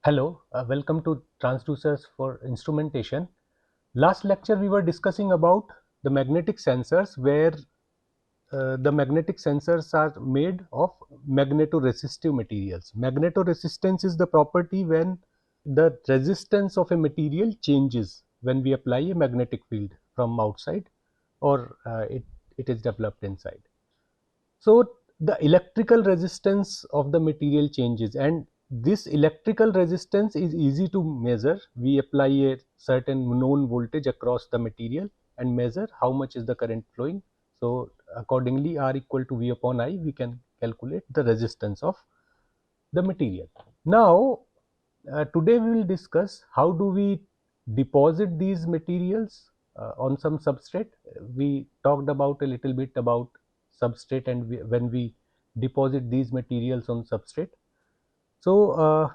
Hello, welcome to transducers for instrumentation. Last lecture we were discussing about the magnetic sensors where the magnetic sensors are made of magnetoresistive materials. Magnetoresistance is the property when the resistance of a material changes when we apply a magnetic field from outside or it is developed inside. So the electrical resistance of the material changes, and this electrical resistance is easy to measure. We apply a certain known voltage across the material and measure how much is the current flowing. So accordingly R equal to V upon I, we can calculate the resistance of the material. Now today we will discuss how do we deposit these materials on some substrate. We talked about a little bit about substrate and when we deposit these materials on substrate. So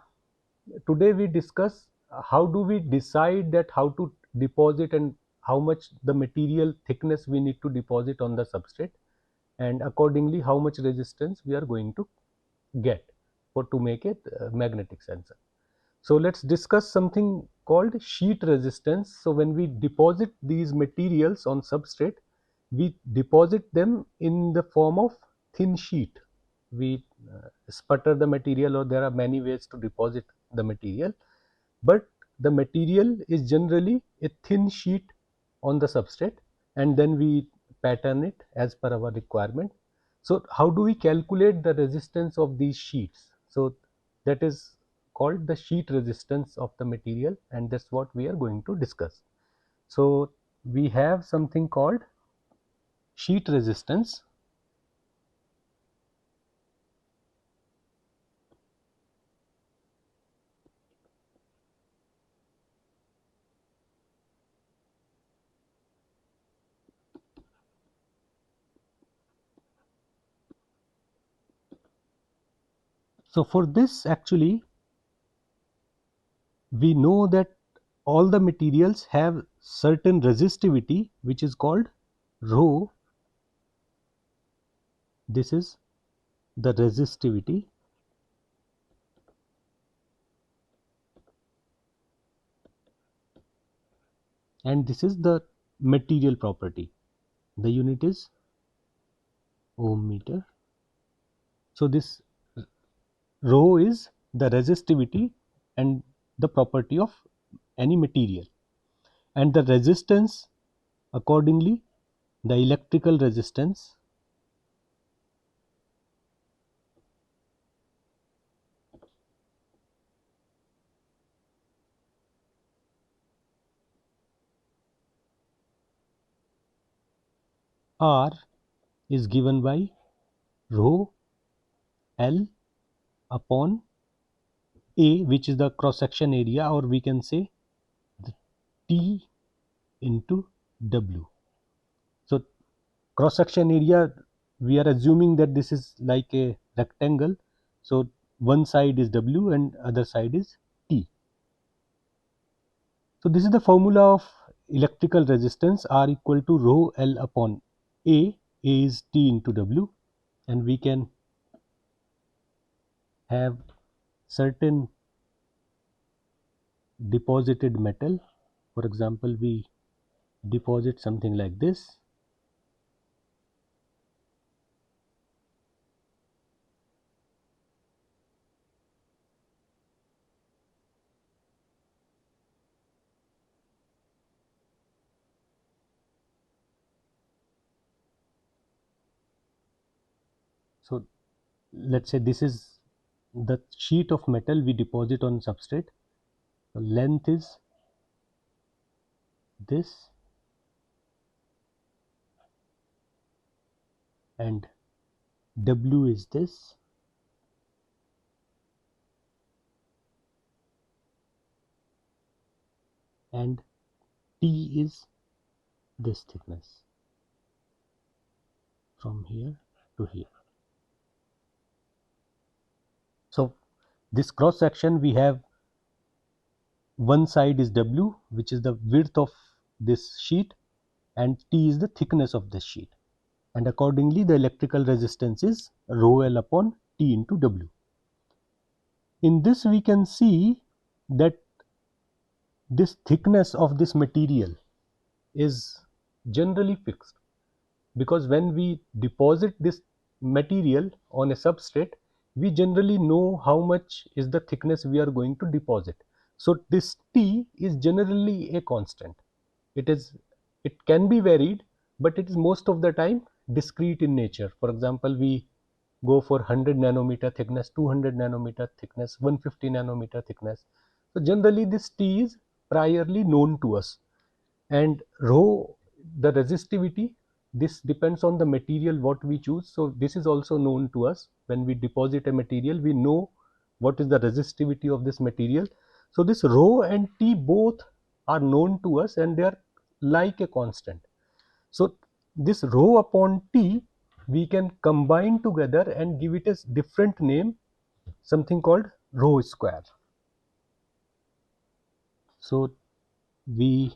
today we discuss how do we decide that how to deposit and how much the material thickness we need to deposit on the substrate, and accordingly how much resistance we are going to get for to make a magnetic sensor. So let's discuss something called sheet resistance. So when we deposit these materials on substrate, we deposit them in the form of thin sheet. We sputter the material, or there are many ways to deposit the material, but the material is generally a thin sheet on the substrate, and then we pattern it as per our requirement. So how do we calculate the resistance of these sheets? So that is called the sheet resistance of the material, and that's what we are going to discuss. So we have something called sheet resistance. So for this, actually we know that all the materials have certain resistivity which is called rho. This is the resistivity, and this is the material property. The unit is ohm meter. So this rho is the resistivity and the property of any material, and the resistance accordingly, the electrical resistance R is given by rho L upon A, which is the cross section area, or we can say the T into W. So cross section area, we are assuming that this is like a rectangle. So one side is W and other side is T. So this is the formula of electrical resistance, R equal to rho L upon A. A is T into W, and we can have certain deposited metal. For example, we deposit something like this. So let's say this is the sheet of metal we deposit on substrate. The length is this, and W is this, and T is this thickness from here to here. So this cross section, we have one side is W, which is the width of this sheet, and T is the thickness of this sheet, and accordingly the electrical resistance is rho L upon T into W. In this we can see that this thickness of this material is generally fixed, because when we deposit this material on a substrate, we generally know how much is the thickness we are going to deposit. So this T is generally a constant. It can be varied, but it is most of the time discrete in nature. For example, we go for 100 nanometer thickness, 200 nanometer thickness, 150 nanometer thickness. So generally this T is priorly known to us. And rho, the resistivity, this depends on the material what we choose. So this is also known to us. When we deposit a material, we know what is the resistivity of this material. So this rho and T both are known to us, and they are like a constant. So this rho upon T we can combine together and give it a different name, something called rho square. So we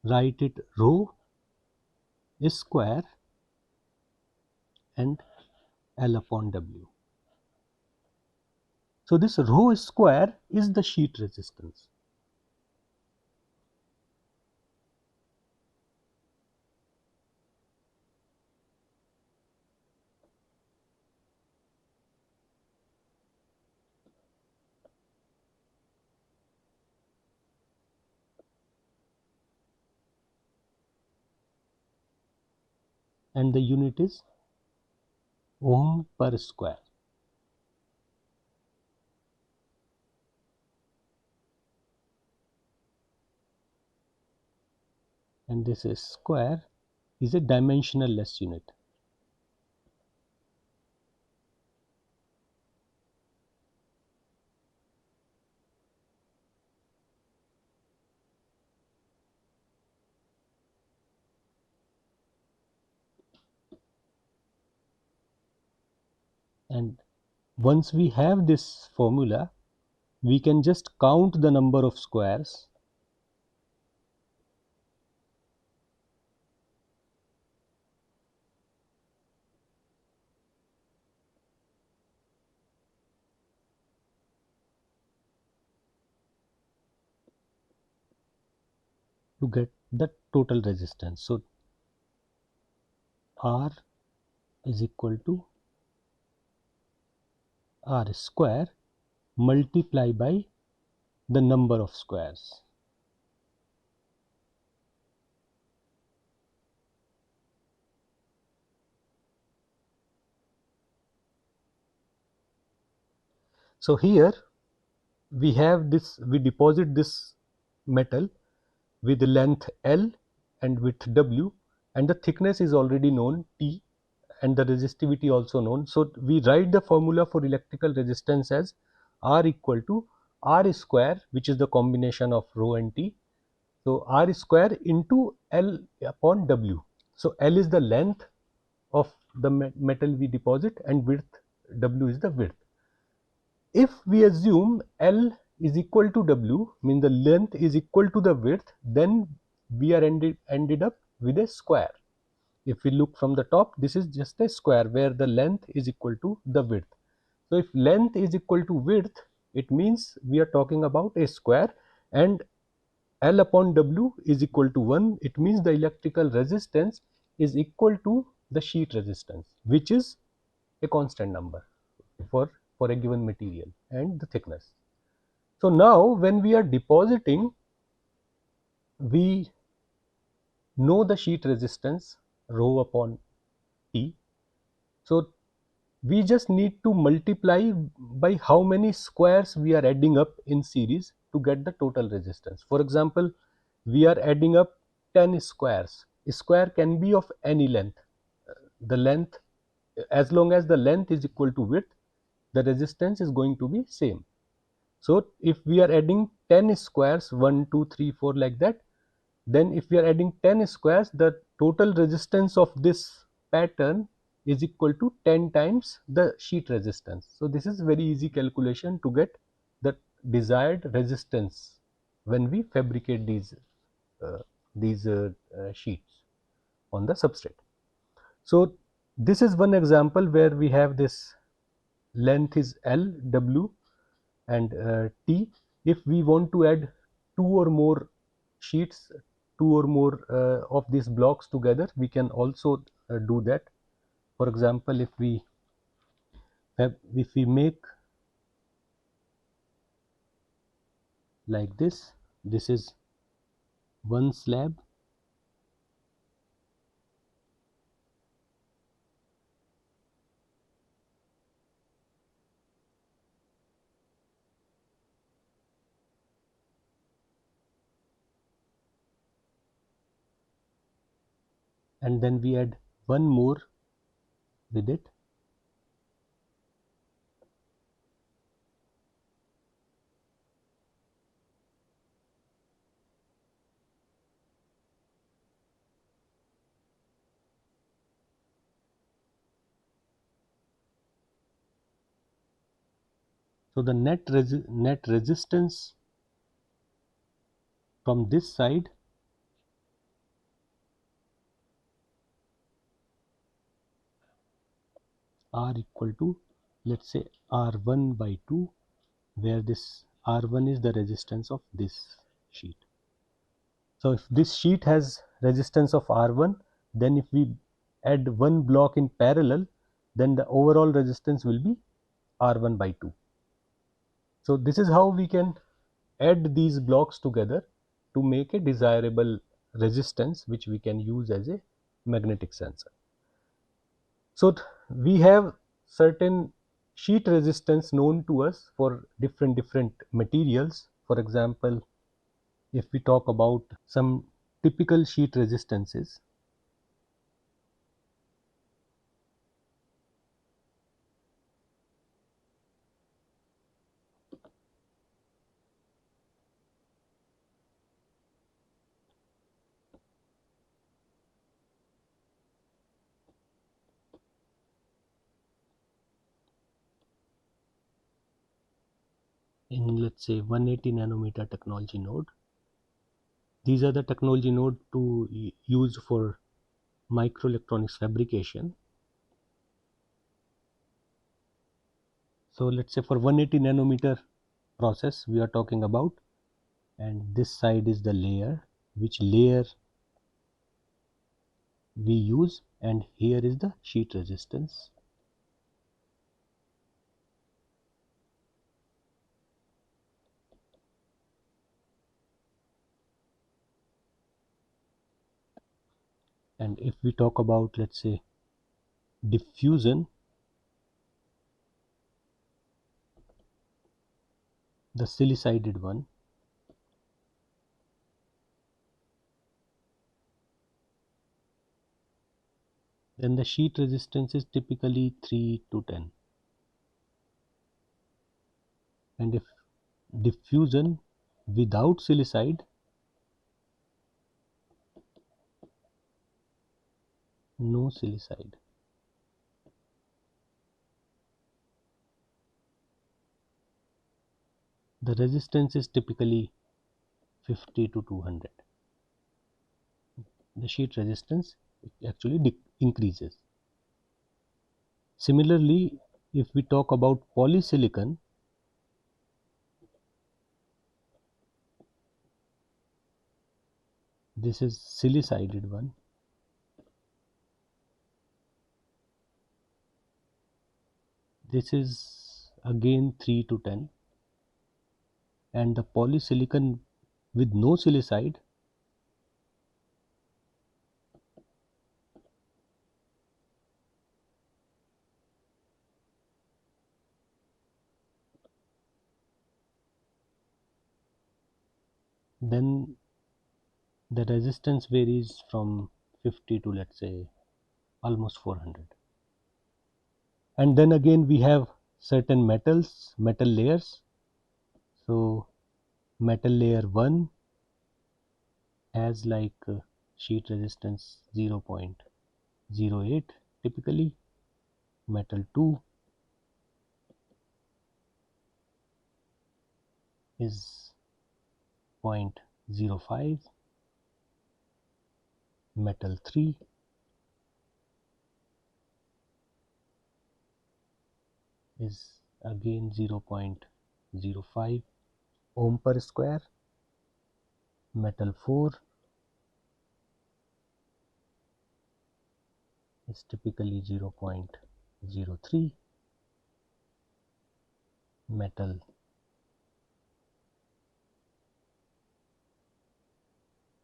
write it rho square and L upon W. So this rho square is the sheet resistance. And the unit is ohm per square. And this is square is a dimensionless unit. And once we have this formula, we can just count the number of squares to get the total resistance. So R is equal to R square multiply by the number of squares. So here we have this, we deposit this metal with length L and width W, and the thickness is already known T, and the resistivity also known. So we write the formula for electrical resistance as R equal to R square, which is the combination of rho and T. So R square into L upon W. So L is the length of the metal we deposit, and width W is the width. If we assume L is equal to W, means the length is equal to the width, then we are ended up with a square. If we look from the top, this is just a square where the length is equal to the width. So if length is equal to width, it means we are talking about a square, and L upon W is equal to 1. It means the electrical resistance is equal to the sheet resistance, which is a constant number for a given material and the thickness. So now when we are depositing, we know the sheet resistance rho upon T. So we just need to multiply by how many squares we are adding up in series to get the total resistance. For example, we are adding up 10 squares. A square can be of any length. The length, as long as the length is equal to width, the resistance is going to be same. So if we are adding 10 squares, 1, 2, 3, 4 like that, then if we are adding 10 squares, the total resistance of this pattern is equal to 10 times the sheet resistance. So this is very easy calculation to get the desired resistance when we fabricate these sheets on the substrate. So this is one example where we have this length is L, W and T, If we want to add two or more sheets, two or more of these blocks together, we can also do that. For example, if we make like this is one slab, and then we add one more with it. So the net resistance from this side R equal to, let's say, R1 by 2, where this R1 is the resistance of this sheet. So if this sheet has resistance of R1, then if we add one block in parallel, then the overall resistance will be R1 by 2. So this is how we can add these blocks together to make a desirable resistance which we can use as a magnetic sensor. So we have certain sheet resistance known to us for different materials. For example, if we talk about some typical sheet resistances, in let's say 180 nanometer technology node, these are the technology node to use for microelectronics fabrication. So let's say for 180 nanometer process we are talking about, and this side is the layer, which layer we use, and here is the sheet resistance. And if we talk about, let's say, diffusion, the silicided one, then the sheet resistance is typically 3 to 10. And if diffusion without silicide, no silicide, the resistance is typically 50 to 200. The sheet resistance actually increases. Similarly, if we talk about polysilicon, this is silicided one, this is again 3 to 10, and the polysilicon with no silicide, then the resistance varies from 50 to, let's say, almost 400. And then again we have certain metal layers. So metal layer 1 has like sheet resistance 0.08 typically, metal 2 is 0.05, metal 3 is again 0.05, ohm per square, metal 4 is typically 0.03, metal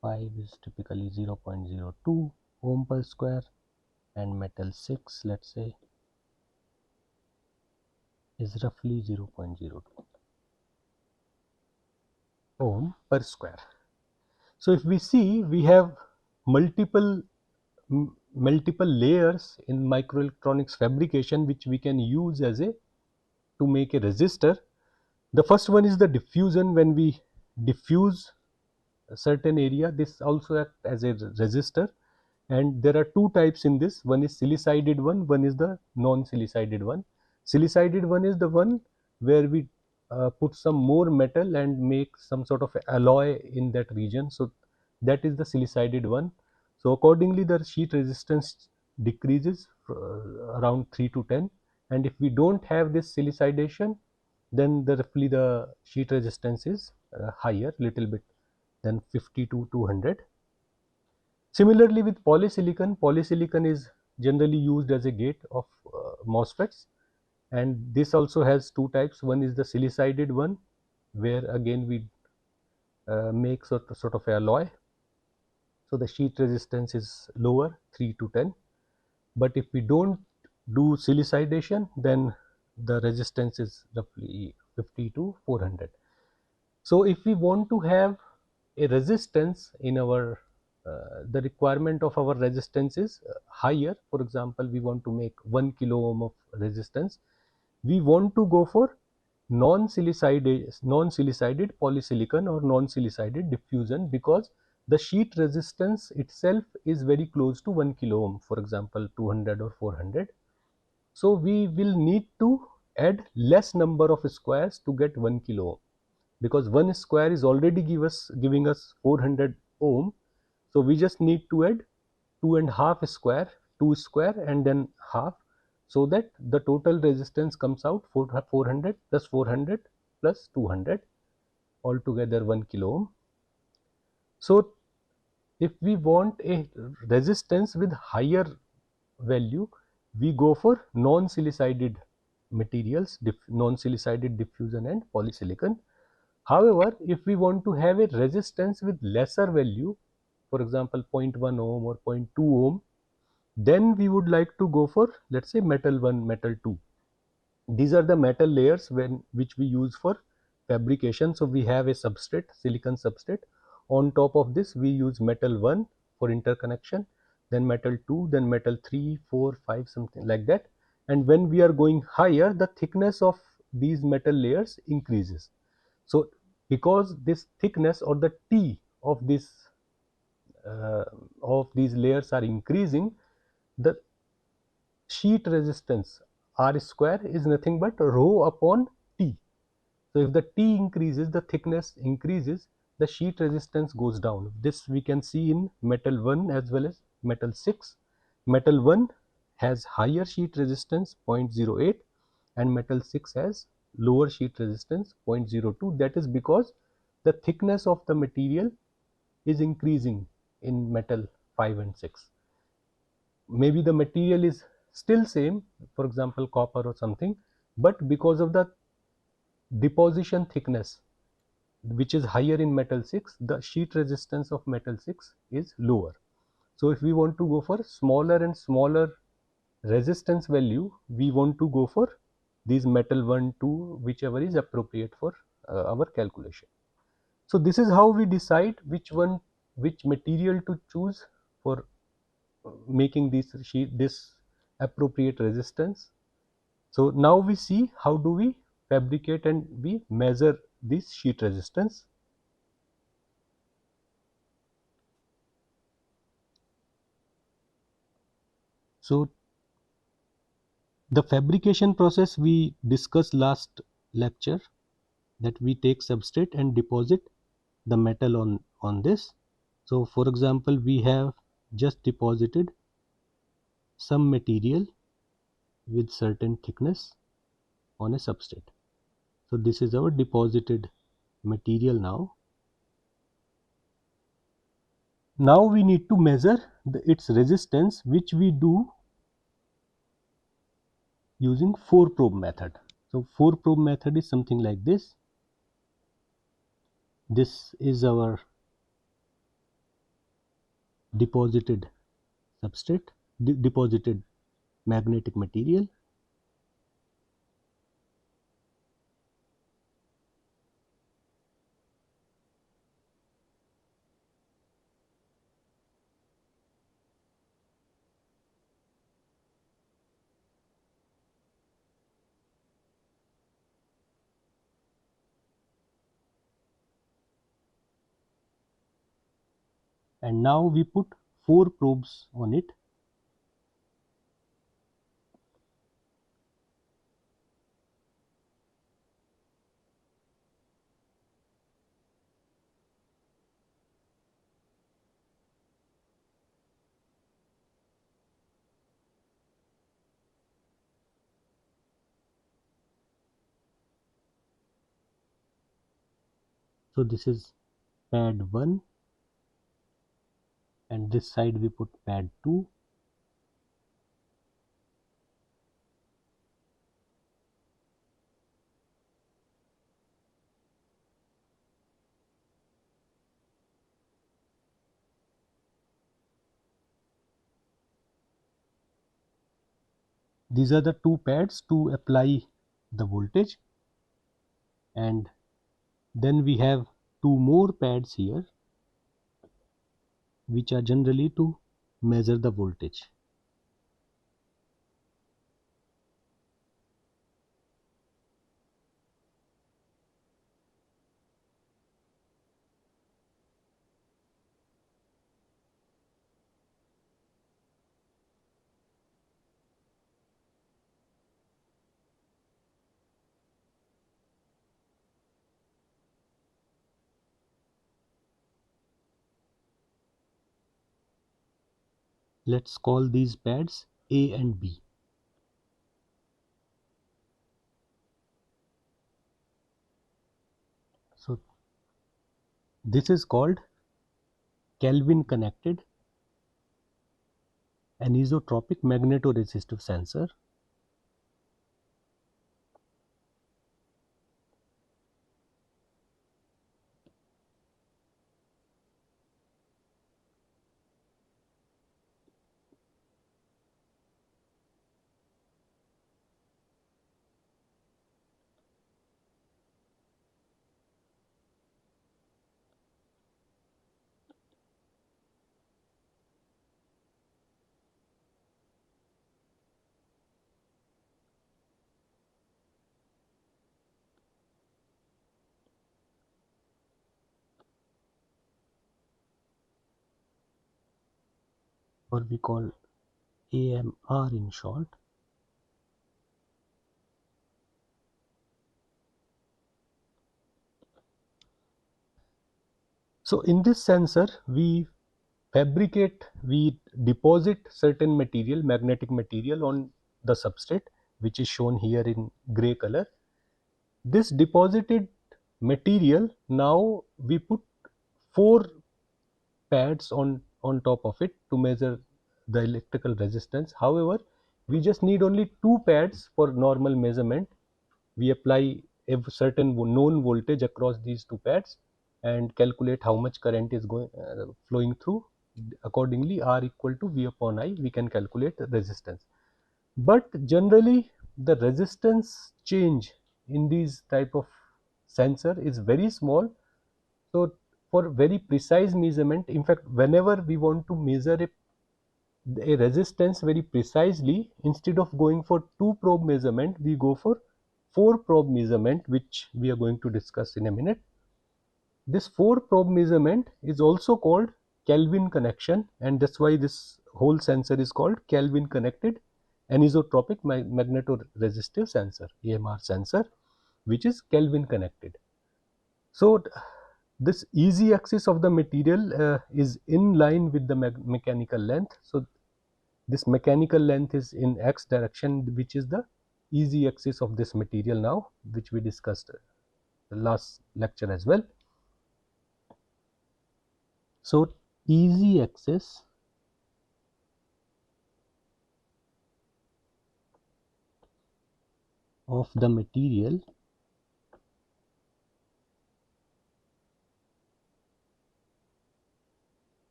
5 is typically 0.02 ohm per square, and metal 6, let's say, is roughly 0.02 ohm per square. So if we see, we have multiple multiple layers in microelectronics fabrication which we can use as a to make a resistor. The first one is the diffusion. When we diffuse a certain area, this also acts as a resistor, and there are two types in this. One is silicided one is the non-silicided one. Silicided one is the one where we put some more metal and make some sort of alloy in that region, so that is the silicided one. So accordingly the sheet resistance decreases around 3 to 10, and if we don't have this silicidation, then roughly the sheet resistance is higher little bit than 50 to 200. Similarly with polysilicon, polysilicon is generally used as a gate of MOSFETs, and this also has two types. One is the silicided one, where again we make sort of alloy, so the sheet resistance is lower, 3 to 10. But if we don't do silicidation, then the resistance is roughly 50 to 400. So if we want to have a resistance in our the requirement of our resistance is higher. For example, we want to make 1 kilo ohm of resistance. We want to go for non-silicided polysilicon or non-silicided diffusion, because the sheet resistance itself is very close to 1 kilo ohm, for example 200 or 400. So we will need to add less number of squares to get 1 kilo ohm, because 1 square is already giving us 400 ohm. So we just need to add 2.5 square, 2 square and then half, so that the total resistance comes out 400 plus 400 plus 200, altogether 1 kilo ohm. So if we want a resistance with higher value, we go for non-silicided materials, non-silicided diffusion and polysilicon. However, if we want to have a resistance with lesser value, for example 0.1 ohm or 0.2 ohm, then we would like to go for, let's say, metal 1, metal 2. These are the metal layers which we use for fabrication. So we have a substrate, silicon substrate. On top of this we use metal 1 for interconnection, then metal 2, then metal 3, 4, 5, something like that. And when we are going higher, the thickness of these metal layers increases. So because this thickness or the T uh, of these layers are increasing, the sheet resistance R square is nothing but rho upon T. So if the T increases, the thickness increases, the sheet resistance goes down. This we can see in metal 1 as well as metal 6. Metal 1 has higher sheet resistance 0.08, and metal 6 has lower sheet resistance 0.02. That is because the thickness of the material is increasing in metal 5 and 6. Maybe the material is still same, for example copper or something, but because of the deposition thickness which is higher in metal 6, the sheet resistance of metal 6 is lower. So if we want to go for smaller and smaller resistance value, we want to go for these metal 1, 2, whichever is appropriate for our calculation. So this is how we decide which material to choose for making this appropriate resistance. So now we see how do we fabricate and we measure this sheet resistance. So the fabrication process we discussed last lecture, that we take substrate and deposit the metal on this. So for example, we have just deposited some material with certain thickness on a substrate. So this is our deposited material now. Now we need to measure its resistance, which we do using 4 probe method. So 4 probe method is something like this. This is our deposited substrate, deposited magnetic material. And now we put 4 probes on it. So this is pad 1, and this side we put pad 2. These are the 2 pads to apply the voltage, and then we have 2 more pads here, which are generally to measure the voltage. Let's call these pads A and B. So this is called Kelvin connected anisotropic magnetoresistive sensor. Or we call AMR in short. So in this sensor we deposit certain material, magnetic material, on the substrate, which is shown here in gray color. This deposited material, now we put 4 pads on top of it to measure the electrical resistance. However, we just need only 2 pads for normal measurement. We apply a certain known voltage across these 2 pads and calculate how much current is flowing through. Accordingly, R equal to V upon I, we can calculate the resistance. But generally the resistance change in these type of sensor is very small. So for very precise measurement, in fact whenever we want to measure a resistance very precisely, instead of going for 2 probe measurement, we go for 4 probe measurement, which we are going to discuss in a minute. This 4 probe measurement is also called Kelvin connection, and that's why this whole sensor is called Kelvin connected anisotropic magnetoresistive sensor, AMR sensor, which is Kelvin connected. So this easy axis of the material is in line with the mechanical length. So this mechanical length is in x direction, which is the easy axis of this material now, which we discussed last lecture as well. So easy access of the material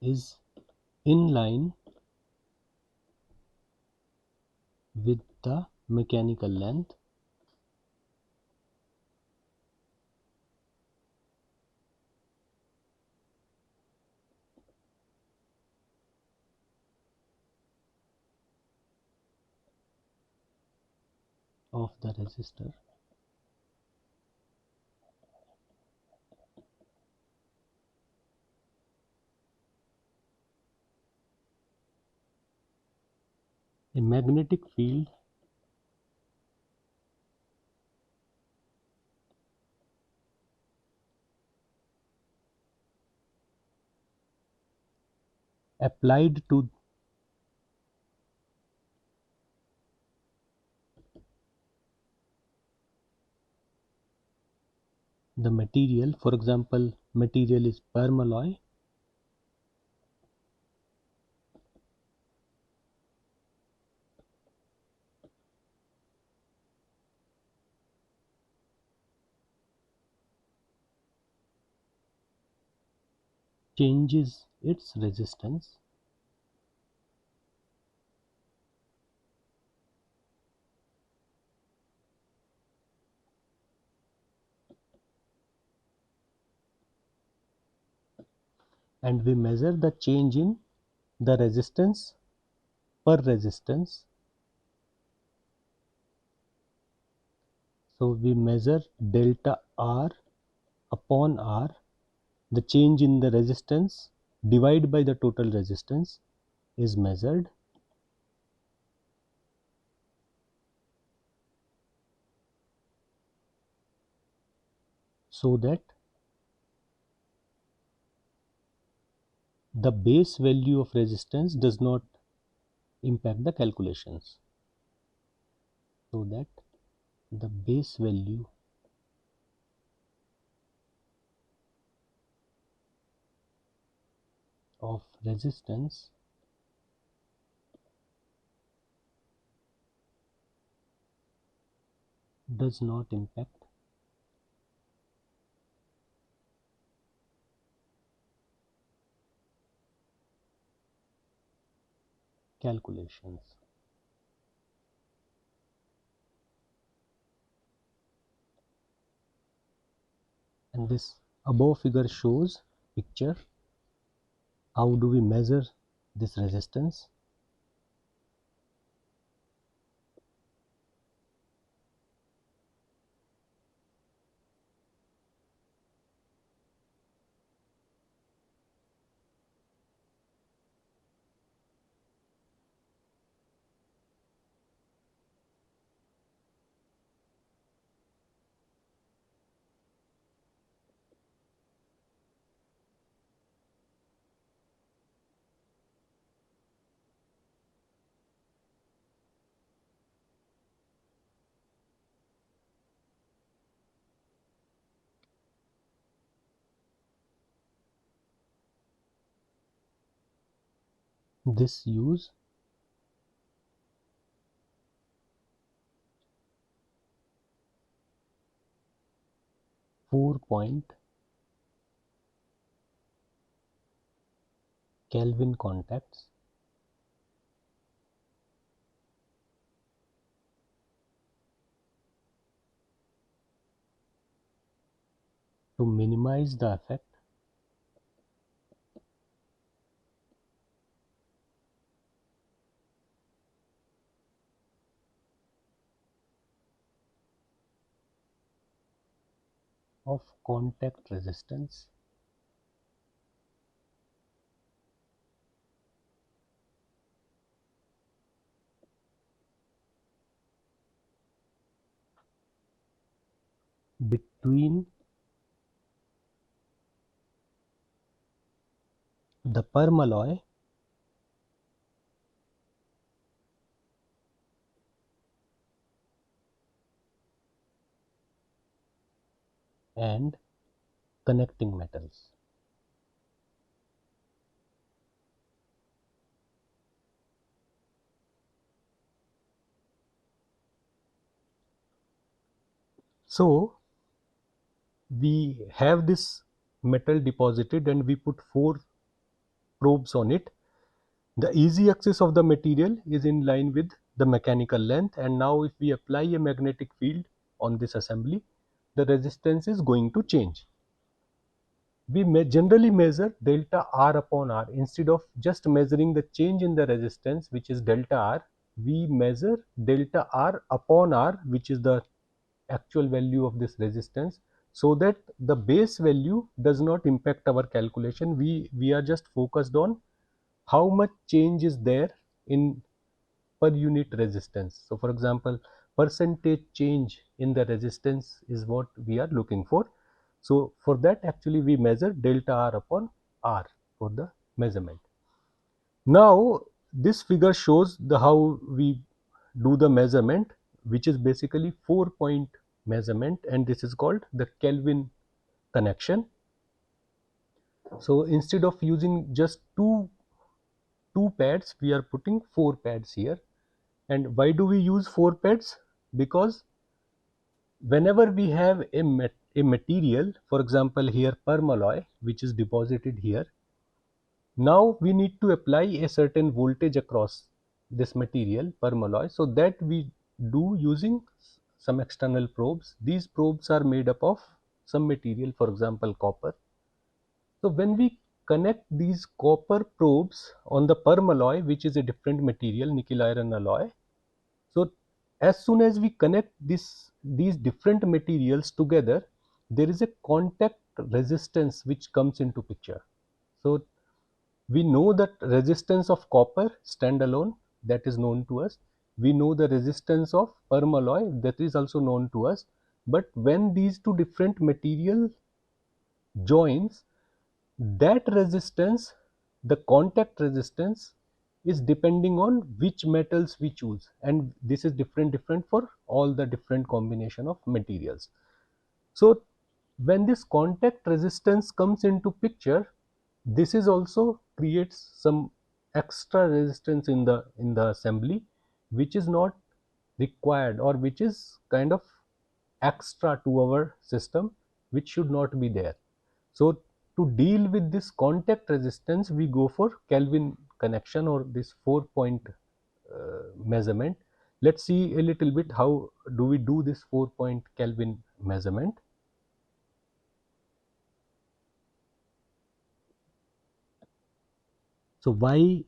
is in line with the mechanical length of the resistor. A magnetic field applied to the material, for example, material is permalloy, changes its resistance and we measure the change in the resistance per resistance. So we measure delta R upon R, the change in the resistance divided by the total resistance is measured, so that the base value of resistance does not impact the calculations, so that the base value of resistance does not impact calculations. And this above figure shows picture how do we measure this resistance. This use four-point Kelvin contacts to minimize the effect of contact resistance between the permalloy and connecting metals. So we have this metal deposited and we put 4 probes on it. The easy axis of the material is in line with the mechanical length, and now if we apply a magnetic field on this assembly, the resistance is going to change. We may generally measure delta R upon R. Instead of just measuring the change in the resistance, which is delta R, we measure delta R upon R, which is the actual value of this resistance, so that the base value does not impact our calculation. We are just focused on how much change is there in per unit resistance. So for example, percentage change in the resistance is what we are looking for. So for that, actually we measure delta R upon R for the measurement. Now this figure shows the how we do the measurement, which is basically 4-point measurement, and this is called the Kelvin connection. So instead of using just two pads, we are putting 4 pads here. And why do we use 4 pads? Because whenever we have a material, for example here permalloy, which is deposited here, now we need to apply a certain voltage across this material permalloy. So that we do using some external probes. These probes are made up of some material, for example copper. So when we connect these copper probes on the permalloy, which is a different material, nickel iron alloy, so as soon as we connect these different materials together, there is a contact resistance which comes into picture. So we know that resistance of copper standalone, that is known to us. We know the resistance of permalloy, that is also known to us. But when these two different material joins, that resistance, the contact resistance, is depending on which metals we choose, and this is different for all the different combination of materials. So when this contact resistance comes into picture, this is also creates some extra resistance in the assembly, which is not required, or which is kind of extra to our system, which should not be there. So to deal with this contact resistance, we go for Kelvin connection, or this 4-point measurement. Let's see a little bit how do we do this 4-point Kelvin measurement. So why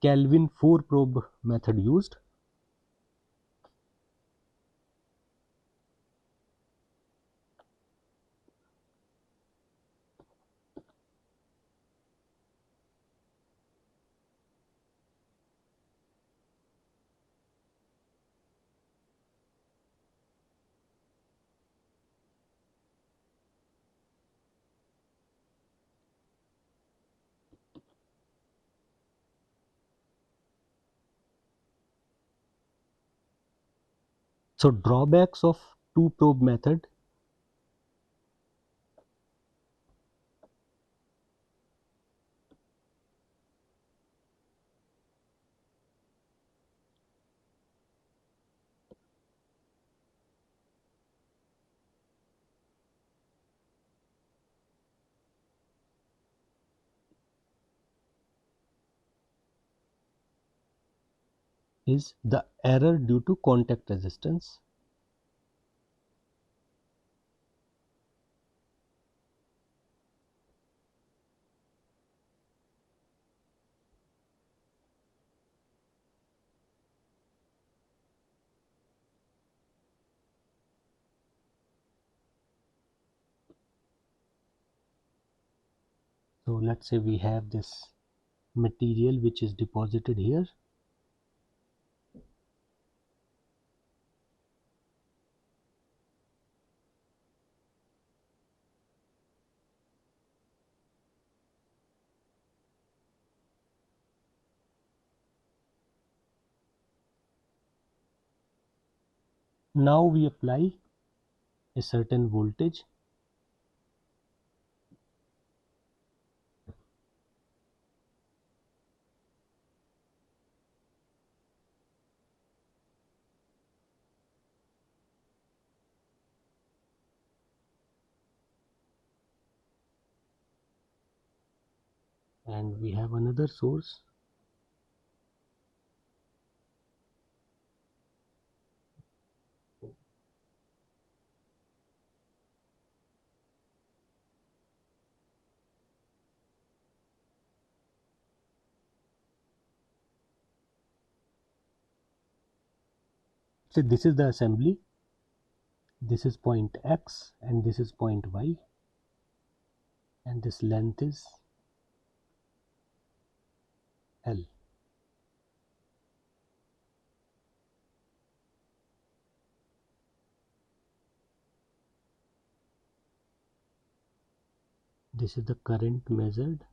Kelvin 4 probe method used? So drawbacks of 2 probe method. Is the error due to contact resistance. So let's say we have this material which is deposited here. Now we apply a certain voltage and we have another source. So this is the assembly. This is point X and this is point Y, and this length is L. This is the current measured,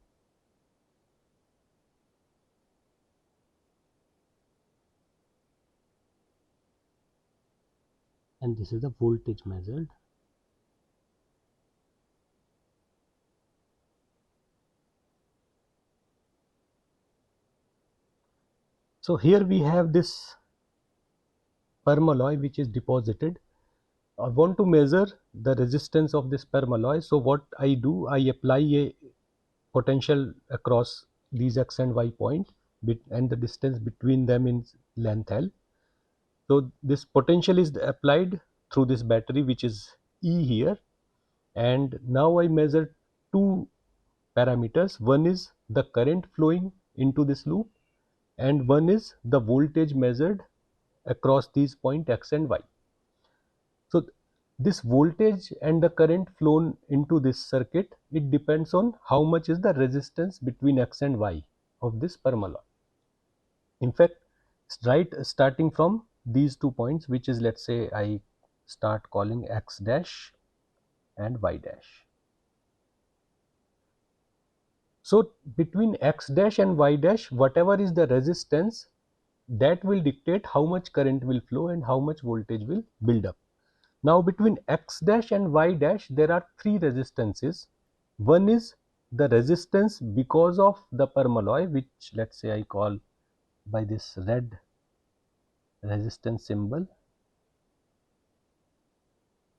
and this is the voltage measured. So here we have this permalloy which is deposited. I want to measure the resistance of this permalloy. So what I do, I apply a potential across these X and Y point and the distance between them in length L. So this potential is applied through this battery which is E here, and now I measure two parameters. One is the current flowing into this loop, and one is the voltage measured across these point X and Y. So this voltage and the current flown into this circuit, it depends on how much is the resistance between X and Y of this permalloy. In fact, right starting from these 2 points, which is, let's say I start calling X dash and Y dash. So between X dash and Y dash, whatever is the resistance, that will dictate how much current will flow and how much voltage will build up. Now between X dash and Y dash, there are three resistances. One is the resistance because of the permalloy, which let's say I call by this red resistance symbol.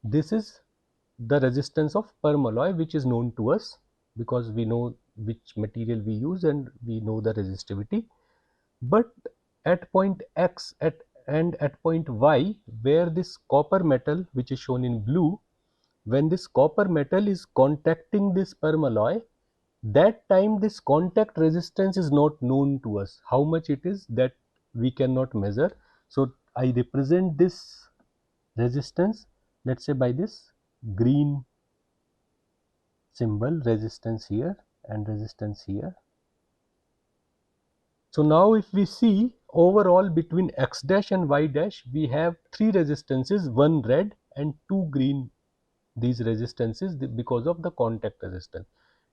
This is the resistance of permalloy, which is known to us because we know which material we use and we know the resistivity. But at point X and at point Y, where this copper metal, which is shown in blue, when this copper metal is contacting this permalloy, that time this contact resistance is not known to us. How much it is, that we cannot measure. So I represent this resistance, let's say by this green symbol, resistance here and resistance here. So now if we see overall between X dash and Y dash, we have three resistances, one red and two green, these resistances because of the contact resistance,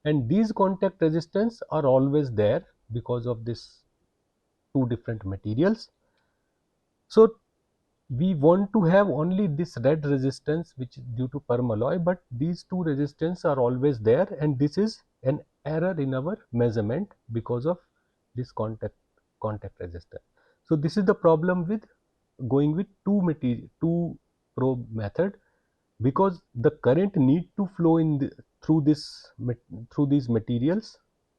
and these contact resistance are always there because of this two different materials. So we want to have only this red resistance which is due to permalloy, but these two resistance are always there, and this is an error in our measurement because of this contact resistance. So this is the problem with going with two probe method, because the current need to flow in through these materials,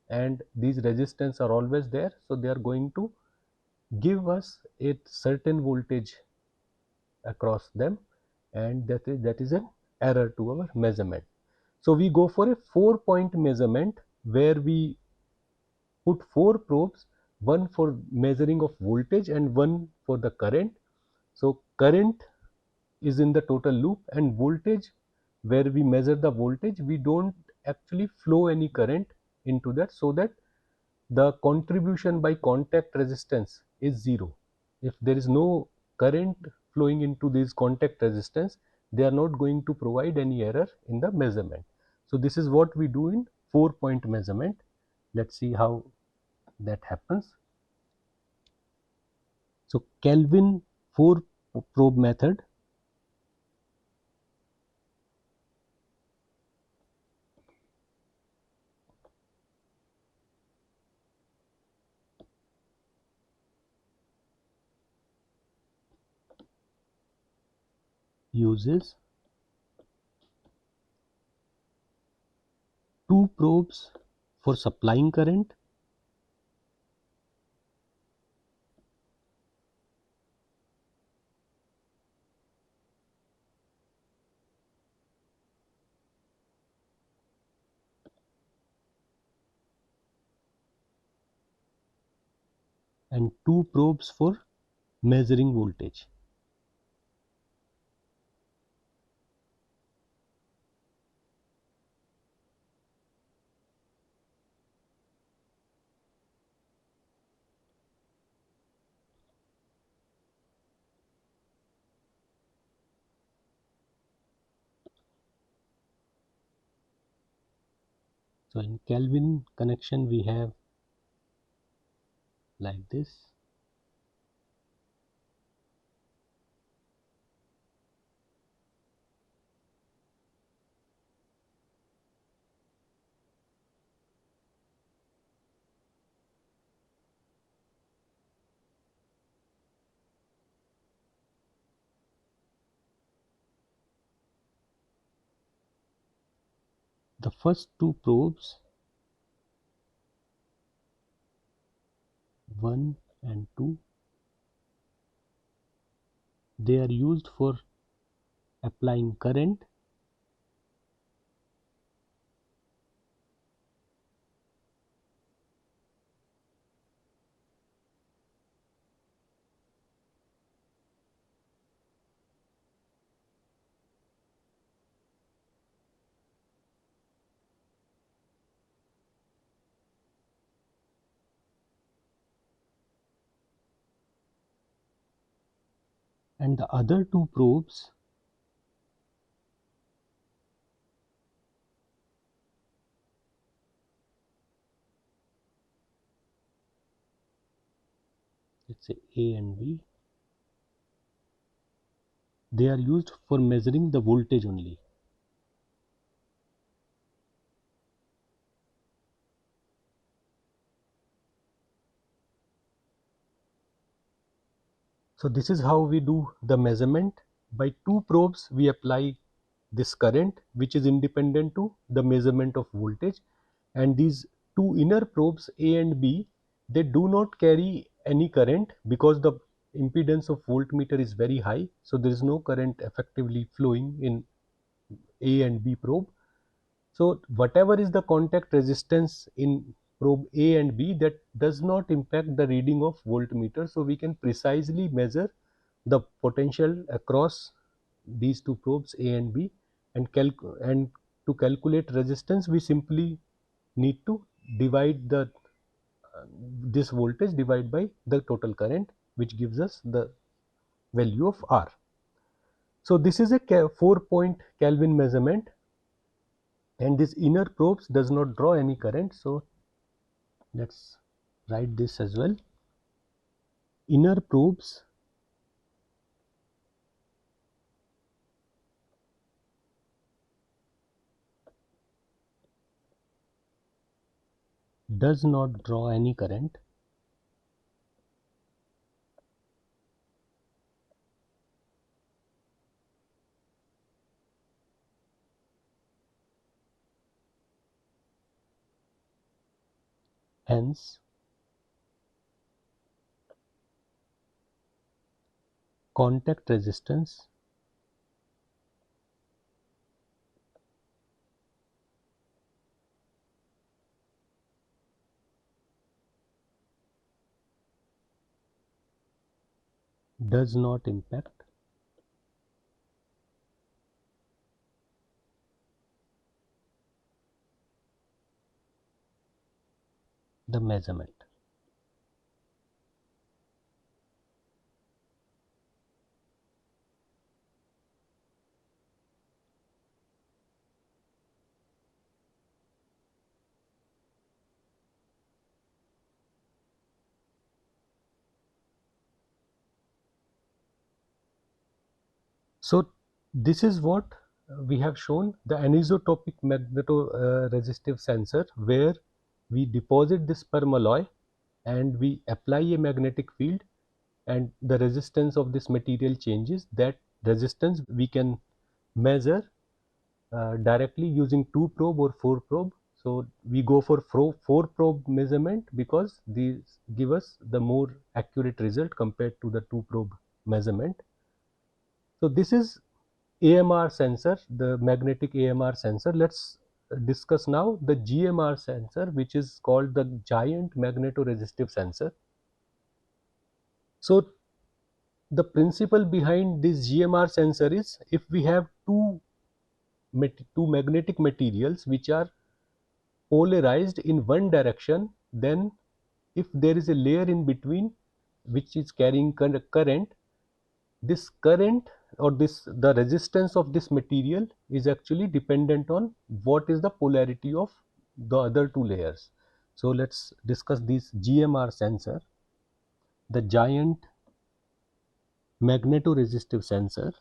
and these resistance are always there, so they are going to give us a certain voltage across them, and that is an error to our measurement. So we go for a 4-point measurement where we put 4 probes, one for measuring of voltage and one for the current. So current is in the total loop, and voltage, where we measure the voltage, we don't actually flow any current into that, so that the contribution by contact resistance is 0. If there is no current flowing into this contact resistance, they are not going to provide any error in the measurement. So this is what we do in 4-point measurement. Let's see how that happens. So Kelvin 4 probe method uses 2 probes for supplying current, and two probes for measuring voltage. So in Kelvin connection we have like this. The first two probes, 1 and 2, they are used for applying current, and the other two probes, let's say A and B, they are used for measuring the voltage only. So this is how we do the measurement. By two probes we apply this current which is independent to the measurement of voltage, and these two inner probes A and B, they do not carry any current because the impedance of voltmeter is very high, so there is no current effectively flowing in A and B probe. So whatever is the contact resistance in probe A and B, that does not impact the reading of voltmeter, so we can precisely measure the potential across these two probes A and B, and to calculate resistance we simply need to divide the this voltage divide by the total current, which gives us the value of R. So this is a 4-point Kelvin measurement, and this inner probes does not draw any current, so let's write this as well. Inner probes does not draw any current, hence contact resistance does not impact the measurement. So this is what we have shown, the anisotropic magnetoresistive sensor, where we deposit this permalloy and we apply a magnetic field, and the resistance of this material changes. That resistance we can measure directly using 2 probe or 4 probe. So we go for 4 probe measurement because these give us the more accurate result compared to the 2 probe measurement. So this is AMR sensor, the magnetic AMR sensor. Let's discuss now the GMR sensor, which is called the giant magnetoresistive sensor. So the principle behind this GMR sensor is, if we have two magnetic materials which are polarized in one direction, then if there is a layer in between which is carrying current, this current or this the resistance of this material is actually dependent on what is the polarity of the other two layers. So let's discuss this GMR sensor, the giant magnetoresistive sensor.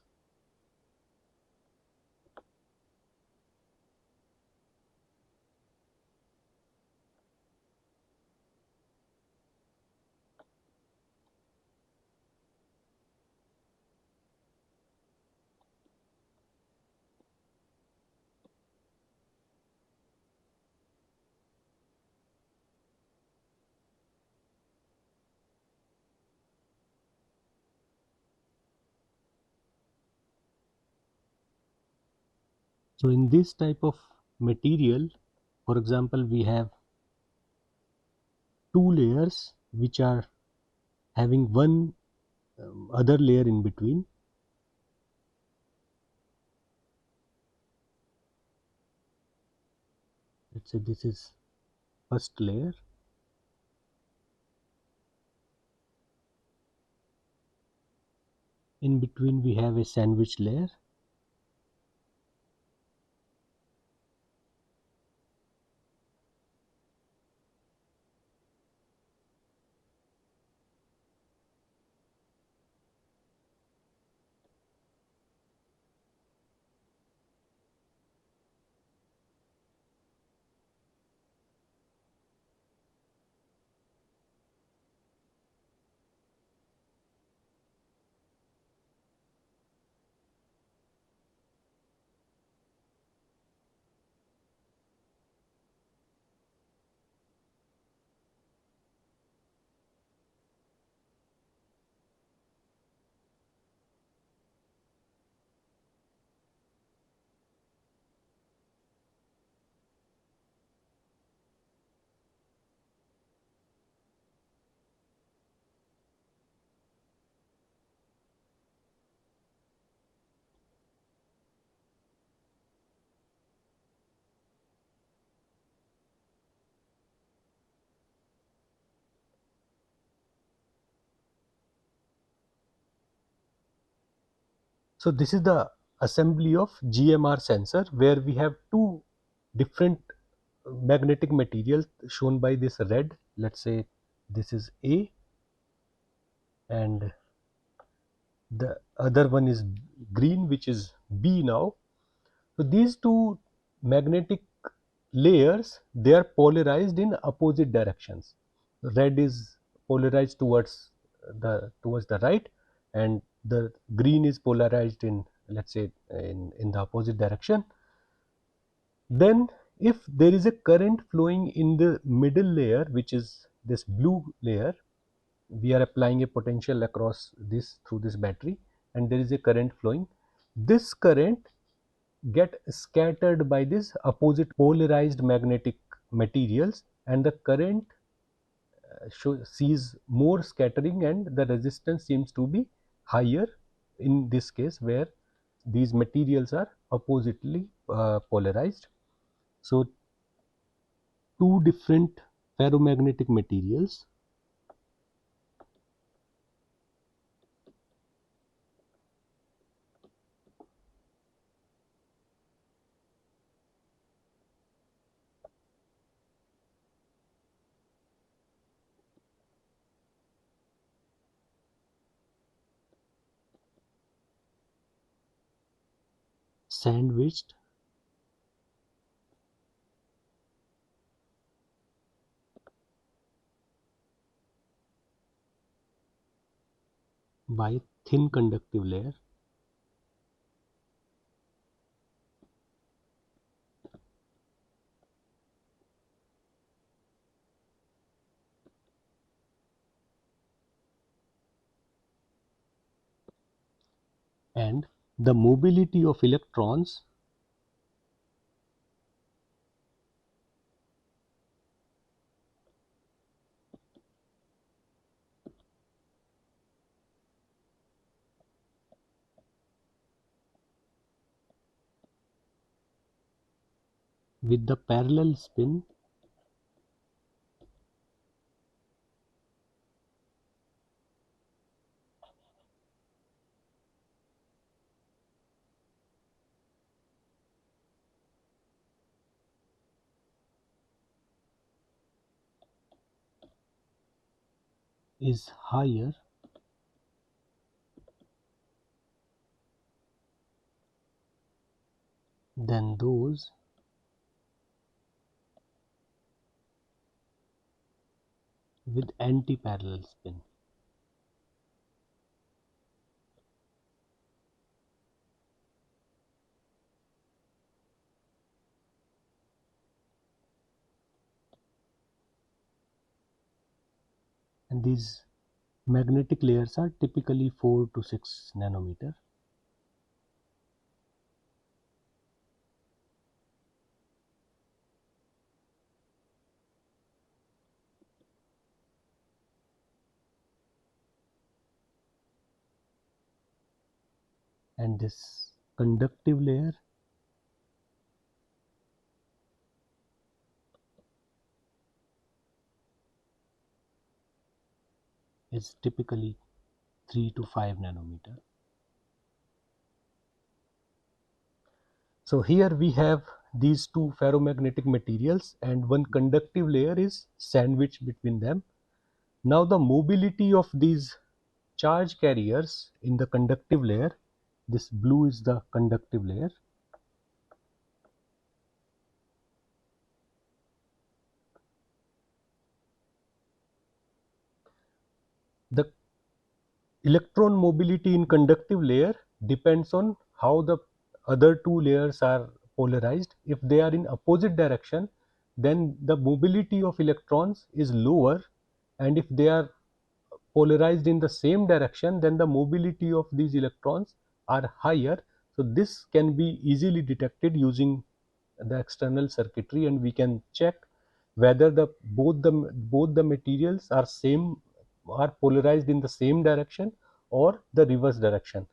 So in this type of material, for example, we have two layers which are having one other layer in between. Let's say this is first layer. In between we have a sandwich layer. So this is the assembly of GMR sensor, where we have two different magnetic materials shown by this red. Let's say this is A and the other one is green, which is B now. So these two magnetic layers, they are polarized in opposite directions. Red is polarized towards the right, and the green is polarized in, let's say, in the opposite direction. Then if there is a current flowing in the middle layer, which is this blue layer, we are applying a potential across this through this battery, and there is a current flowing. This current get scattered by this opposite polarized magnetic materials, and the current sees more scattering, and the resistance seems to be higher in this case, where these materials are oppositely polarized. So two different ferromagnetic materials, sandwiched by thin conductive layer. and the mobility of electrons with the parallel spin is higher than those with anti-parallel spin. And these magnetic layers are typically 4 to 6 nanometer. And this conductive layer is typically 3 to 5 nanometer. So here we have these two ferromagnetic materials and one conductive layer is sandwiched between them. Now the mobility of these charge carriers in the conductive layer, this blue is the conductive layer, the electron mobility in conductive layer depends on how the other two layers are polarized. If they are in opposite direction, then the mobility of electrons is lower, and if they are polarized in the same direction, then the mobility of these electrons are higher. So this can be easily detected using the external circuitry, and we can check whether both the materials are polarized in the same direction or the reverse direction.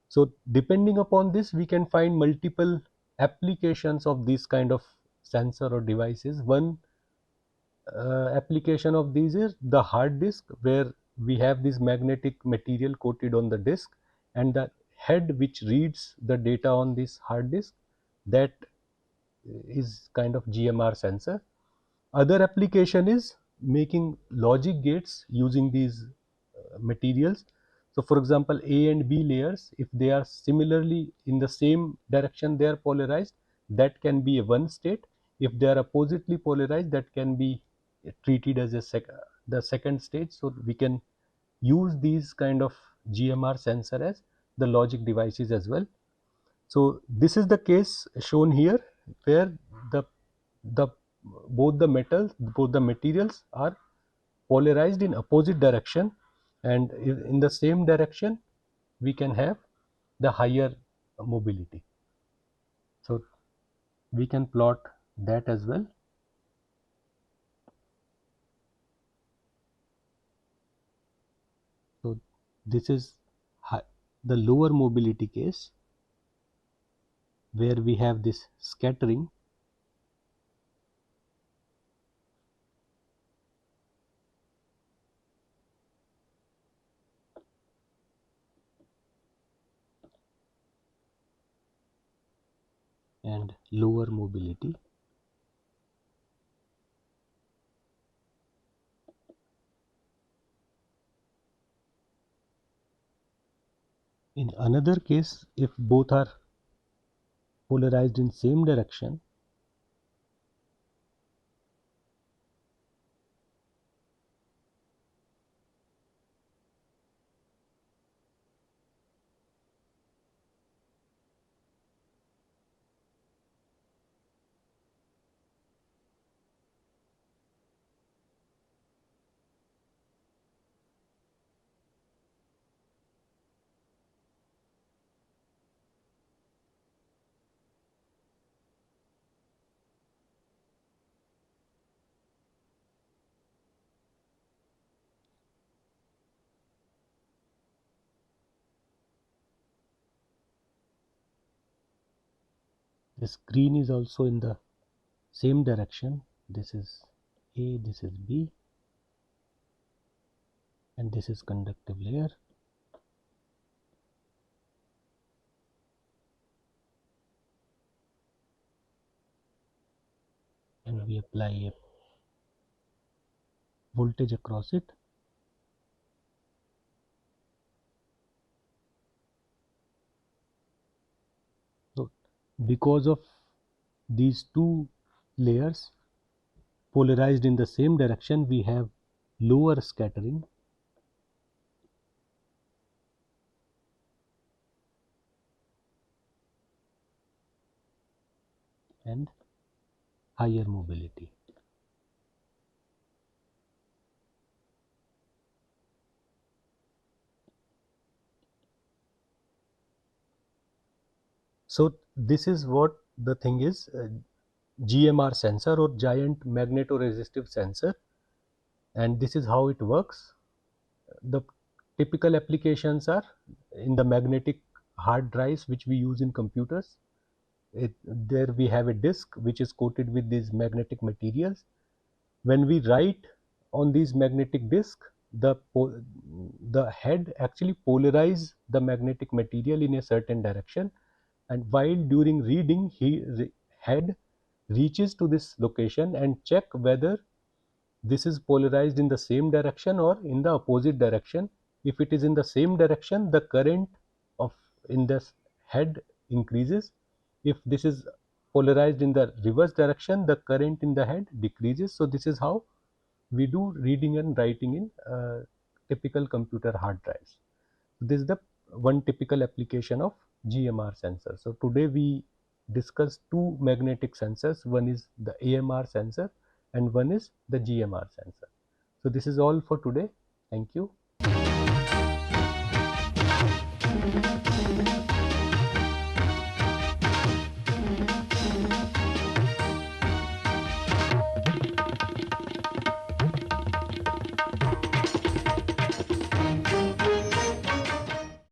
So depending upon this, we can find multiple applications of this kind of sensor or devices. One application of these is the hard disk, where we have this magnetic material coated on the disk, and the head which reads the data on this hard disk, that is kind of GMR sensor. Other application is making logic gates using these materials. So for example, A and B layers, if they are similarly in the same direction they are polarized, that can be a one state. If they are oppositely polarized, that can be treated as the second stage. So we can use these kind of GMR sensor as the logic devices as well. So this is the case shown here, where the the both the materials are polarized in opposite direction, and in the same direction we can have the higher mobility. So we can plot that as well. So this is the lower mobility case, where we have this scattering, and lower mobility. In another case, if both are polarized in same direction, This green is also in the same direction. This is A, this is B, and this is conductive layer. And we apply a voltage across it. So because of these two layers polarized in the same direction, we have lower scattering and higher mobility. So this is what the thing is, GMR sensor or giant magnetoresistive sensor, and this is how it works. The typical applications are in the magnetic hard drives which we use in computers. There we have a disk which is coated with these magnetic materials. When we write on these magnetic disk, the head actually polarize the magnetic material in a certain direction, and while during reading head reaches to this location and check whether this is polarized in the same direction or in the opposite direction. If it is in the same direction, the current of in this head increases. If this is polarized in the reverse direction, the current in the head decreases. So this is how we do reading and writing in typical computer hard drives. This is the one typical application of GMR sensor. So today we discussed two magnetic sensors. One is the AMR sensor and one is the GMR sensor. So this is all for today. Thank you.